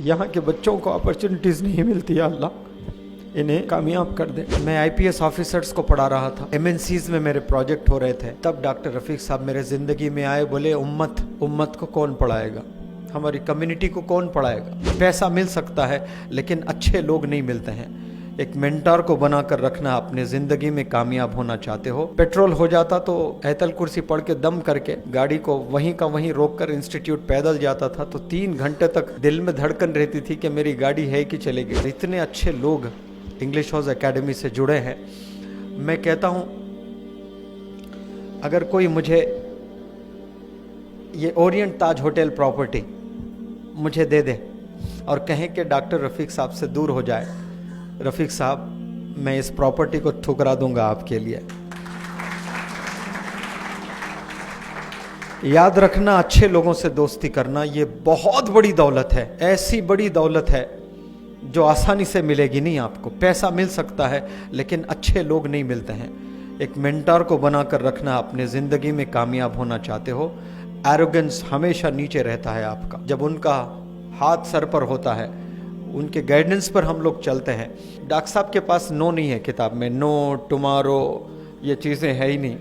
यहाँ के बच्चों को अपॉर्चुनिटीज़ नहीं मिलती है, अल्लाह इन्हें कामयाब कर दे। मैं आईपीएस ऑफिसर्स को पढ़ा रहा था, एमएनसीज में मेरे प्रोजेक्ट हो रहे थे, तब डॉक्टर रफीक साहब मेरे ज़िंदगी में आए। बोले उम्मत को कौन पढ़ाएगा, हमारी कम्युनिटी को कौन पढ़ाएगा। पैसा मिल सकता है लेकिन अच्छे लोग नहीं मिलते हैं। एक मेंटर को बनाकर रखना। अपने ज़िंदगी में कामयाब होना चाहते हो, पेट्रोल हो जाता तो ऐतल कुर्सी पढ़ के दम करके गाड़ी को वहीं का वहीं रोक कर इंस्टीट्यूट पैदल जाता था, तो 3 घंटे तक दिल में धड़कन रहती थी कि मेरी गाड़ी है कि चलेगी। इतने अच्छे लोग इंग्लिश हाउस एकेडमी से जुड़े हैं। मैं कहता हूँ अगर कोई मुझे ये ओरिएंट ताज होटल प्रॉपर्टी मुझे दे दे और कहें कि डॉक्टर रफीक साहब से दूर हो जाए, रफीक साहब मैं इस प्रॉपर्टी को ठुकरा दूंगा आपके लिए। याद रखना, अच्छे लोगों से दोस्ती करना ये बहुत बड़ी दौलत है, ऐसी बड़ी दौलत है जो आसानी से मिलेगी नहीं आपको। पैसा मिल सकता है लेकिन अच्छे लोग नहीं मिलते हैं। एक मेंटर को बनाकर रखना। अपने ज़िंदगी में कामयाब होना चाहते हो, एरोगेंस हमेशा नीचे रहता है आपका। जब उनका हाथ सर पर होता है, उनके गाइडेंस पर हम लोग चलते हैं। डॉक्टर साहब के पास नो नहीं है किताब में, नो टुमारो ये चीज़ें है ही नहीं।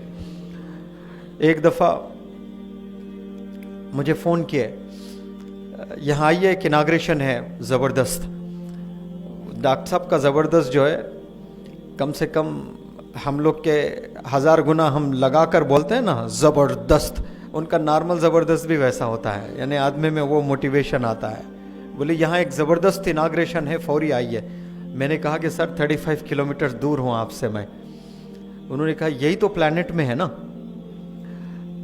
एक दफ़ा मुझे फ़ोन किए, यहाँ आइए एक इनाग्रेशन है ज़बरदस्त। डॉक्टर साहब का ज़बरदस्त जो है कम से कम हम लोग के 1000 गुना हम लगा कर बोलते हैं ना ज़बरदस्त, उनका नॉर्मल ज़बरदस्त भी वैसा होता है, यानी आदमी में वो मोटिवेशन आता है। बोले यहाँ एक ज़बरदस्त इनाग्रेशन है, फौरी आइए। मैंने कहा कि सर 35 किलोमीटर दूर हूँ आपसे मैं। उन्होंने कहा यही तो प्लैनेट में है ना।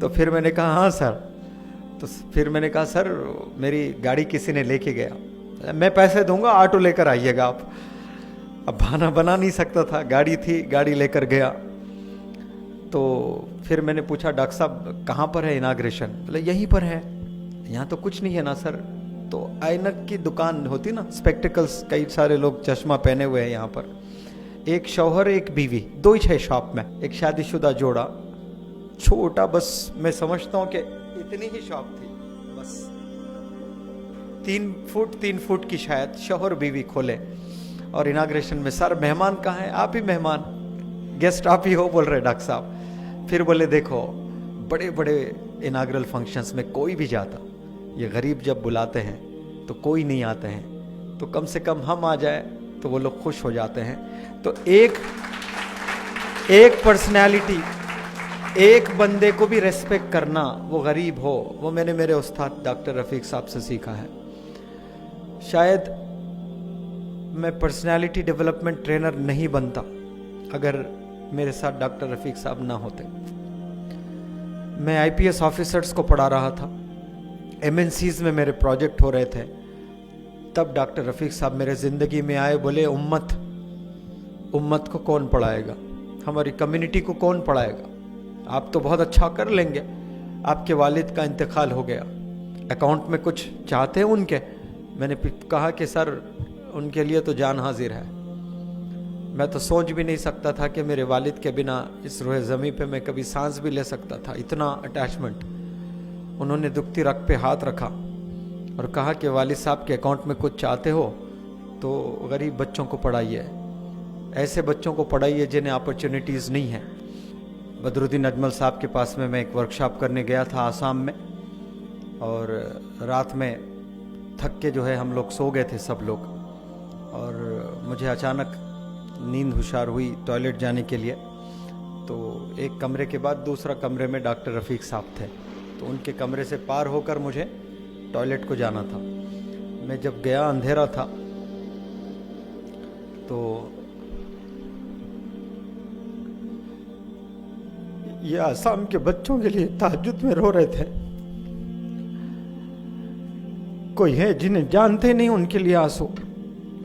तो फिर मैंने कहा हाँ सर। तो फिर मैंने कहा सर मेरी गाड़ी किसी ने लेके गया, मैं पैसे दूंगा, ऑटो लेकर आइएगा आप। अब बहाना बना नहीं सकता था, गाड़ी थी, गाड़ी लेकर गया। तो फिर मैंने पूछा डॉक्टर साहब कहाँ पर है इनाग्रेशन। बोले यहीं पर है। यहाँ तो कुछ नहीं है ना सर। तो ऐनक की दुकान होती ना, स्पेक्टिकल्स, कई सारे लोग चश्मा पहने हुए हैं यहाँ पर। एक शौहर एक बीवी, 2 ही है शॉप में। एक शादीशुदा जोड़ा, छोटा, बस मैं समझता हूँ कि इतनी ही शॉप थी, बस 3 फुट की शायद। शौहर बीवी खोले और इनाग्रेशन में सर मेहमान कहाँ हैं, आप ही मेहमान, गेस्ट आप ही हो, बोल रहे डॉक्टर साहब। फिर बोले देखो बड़े बड़े इनाग्रल फंक्शंस में कोई भी जाता, ये गरीब जब बुलाते हैं तो कोई नहीं आते हैं, तो कम से कम हम आ जाए तो वो लोग खुश हो जाते हैं। तो एक पर्सनैलिटी, एक बंदे को भी रेस्पेक्ट करना, वो गरीब हो, वो मैंने मेरे उस्ताद डॉक्टर रफीक साहब से सीखा है। शायद मैं पर्सनैलिटी डेवलपमेंट ट्रेनर नहीं बनता अगर मेरे साथ डॉक्टर रफीक साहब ना होते। मैं आईपीएस ऑफिसर्स को पढ़ा रहा था, एमएनसीज में मेरे प्रोजेक्ट हो रहे थे, तब डॉक्टर रफीक साहब मेरे ज़िंदगी में आए। बोले उम्मत को कौन पढ़ाएगा, हमारी कम्युनिटी को कौन पढ़ाएगा। आप तो बहुत अच्छा कर लेंगे, आपके वालिद का इंतकाल हो गया, अकाउंट में कुछ चाहते हैं उनके। मैंने कहा कि सर उनके लिए तो जान हाजिर है। मैं तो सोच भी नहीं सकता था कि मेरे वालिद के बिना इस रोए ज़मीन पे मैं कभी सांस भी ले सकता था, इतना अटैचमेंट। उन्होंने दुखती रग पे हाथ रखा और कहा कि वालिद साहब के अकाउंट में कुछ चाहते हो तो गरीब बच्चों को पढ़ाइए, ऐसे बच्चों को पढ़ाइए जिन्हें अपॉर्चुनिटीज़ नहीं है। बदरुद्दीन अजमल साहब के पास में मैं एक वर्कशॉप करने गया था आसाम में, और रात में थक के जो है हम लोग सो गए थे सब लोग, और मुझे अचानक नींद हुशार हुई टॉयलेट जाने के लिए। तो एक कमरे के बाद दूसरा कमरे में डॉक्टर रफीक साहब थे, तो उनके कमरे से पार होकर मुझे टॉयलेट को जाना था। मैं जब गया अंधेरा था, तो ये आसाम के बच्चों के लिए तहज्जुद में रो रहे थे। कोई है जिन्हें जानते नहीं, उनके लिए आंसू।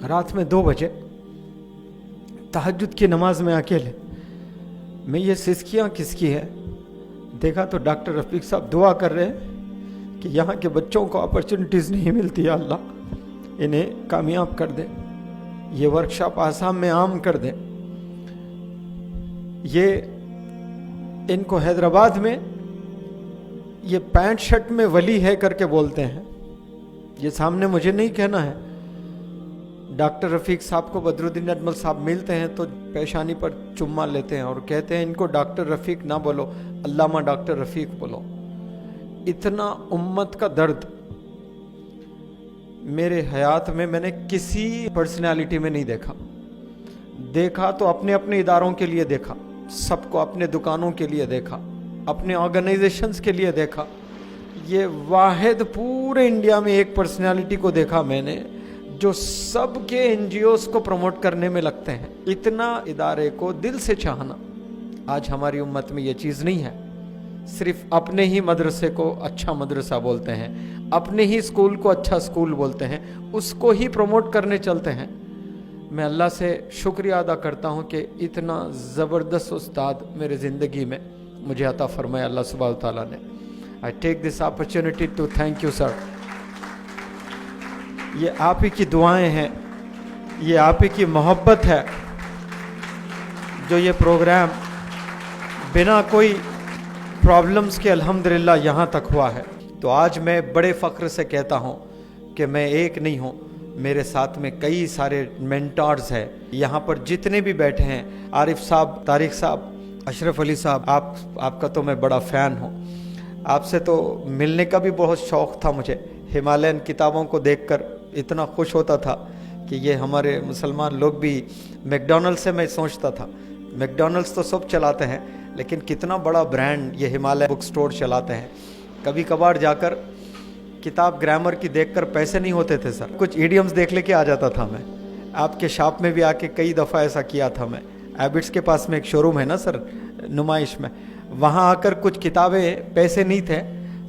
रात में 2 बजे तहज्जुद की नमाज में अकेले, मैं ये सिसकियाँ किसकी है, देखा तो डॉक्टर रफीक साहब दुआ कर रहे हैं कि यहाँ के बच्चों को अपॉर्चुनिटीज़ नहीं मिलती है, अल्लाह इन्हें कामयाब कर दे, ये वर्कशॉप आसाम में आम कर दे। ये इनको हैदराबाद में ये पैंट शर्ट में वली है करके बोलते हैं, ये सामने मुझे नहीं कहना है। डॉक्टर रफीक साहब को बदरुद्दीन अजमल साहब मिलते हैं तो पेशानी पर चुम्मा लेते हैं और कहते हैं इनको डॉक्टर रफीक ना बोलो, अल्लामा डॉक्टर रफीक बोलो। इतना उम्मत का दर्द मेरे हयात में मैंने किसी पर्सनालिटी में नहीं देखा। देखा तो अपने अपने इदारों के लिए देखा, सबको अपने दुकानों के लिए देखा, अपने ऑर्गेनाइजेशंस के लिए देखा। ये वाहिद पूरे इंडिया में एक पर्सनालिटी को देखा मैंने जो सबके एनजीओस को प्रमोट करने में लगते हैं। इतना इदारे को दिल से चाहना आज हमारी उम्मत में ये चीज़ नहीं है। सिर्फ अपने ही मदरसे को अच्छा मदरसा बोलते हैं, अपने ही स्कूल को अच्छा स्कूल बोलते हैं, उसको ही प्रमोट करने चलते हैं। मैं अल्लाह से शुक्रिया अदा करता हूँ कि इतना ज़बरदस्त उस्ताद मेरे ज़िंदगी में मुझे अता फरमाया अल्लाह सुब्हान व तआला ने। I take this opportunity to thank you sir. ये आप ही की दुआएं हैं, ये आप ही की मोहब्बत है जो ये प्रोग्राम बिना कोई प्रॉब्लम्स के अल्हम्दुलिल्लाह यहाँ तक हुआ है। तो आज मैं बड़े फ़ख्र से कहता हूँ कि मैं एक नहीं हूँ, मेरे साथ में कई सारे मेंटर्स हैं। यहाँ पर जितने भी बैठे हैं, आरिफ साहब, तारिक साहब, अशरफ अली साहब, आपका तो मैं बड़ा फ़ैन हूँ। आपसे तो मिलने का भी बहुत शौक़ था मुझे। हिमालयन किताबों को देखकर इतना खुश होता था कि ये हमारे मुसलमान लोग भी, मैकडॉनल्ड्स से मैं सोचता था मैकडॉनल्ड्स तो सब चलाते हैं लेकिन कितना बड़ा ब्रांड ये हिमालय बुक स्टोर चलाते हैं। कभी कभार जाकर किताब ग्रामर की देखकर पैसे नहीं होते थे सर, कुछ इडियम्स देख लेके आ जाता था मैं। आपके शॉप में भी आके कई दफ़ा ऐसा किया था मैं। एबिट्स के पास में एक शोरूम है ना सर, नुमाइश में, वहाँ आकर कुछ किताबें, पैसे नहीं थे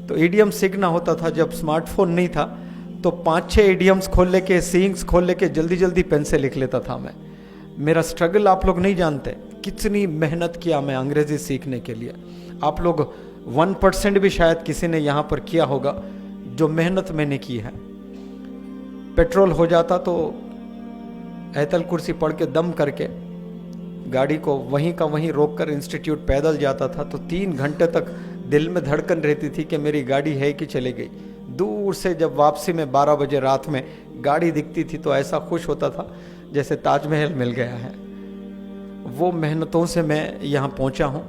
तो इडियम सीखना होता था। जब स्मार्टफोन नहीं था तो 5-6 इडियम्स खोल लेके, सीइंग्स खोल लेके जल्दी जल्दी पेन से लिख लेता था मैं। मेरा स्ट्रगल आप लोग नहीं जानते, कितनी मेहनत किया मैं अंग्रेज़ी सीखने के लिए। आप लोग 1% भी शायद किसी ने यहाँ पर किया होगा जो मेहनत मैंने की है। पेट्रोल हो जाता तो आयतल कुर्सी पढ़ के दम करके गाड़ी को वहीं का वहीं रोककर इंस्टीट्यूट पैदल जाता था। तो 3 घंटे तक दिल में धड़कन रहती थी कि मेरी गाड़ी है कि चली गई। दूर से जब वापसी में 12 बजे रात में गाड़ी दिखती थी तो ऐसा खुश होता था जैसे ताजमहल मिल गया है। वो मेहनतों से मैं यहाँ पहुँचा हूँ।